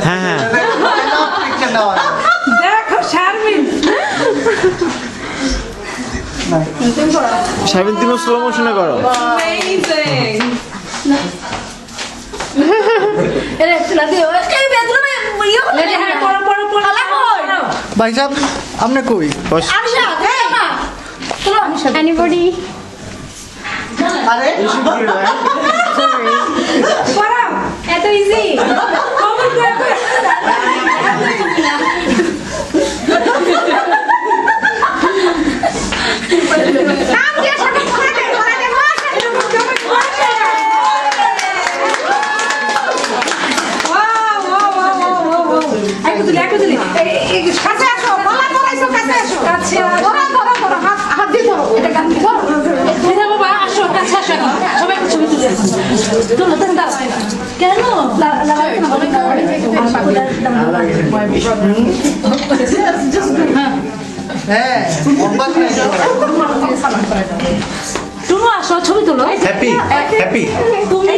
হ্যাঁ দেখো শারমিন শারমিন তুমি স্লো মোশনে করো ভাই সাহেব আপনি কই Anybody? আরে এত ইজি হ্যাঁ অভ্যাস নাই তুমি আসো ছবি তোলো হ্যাপি হ্যাপি তুমি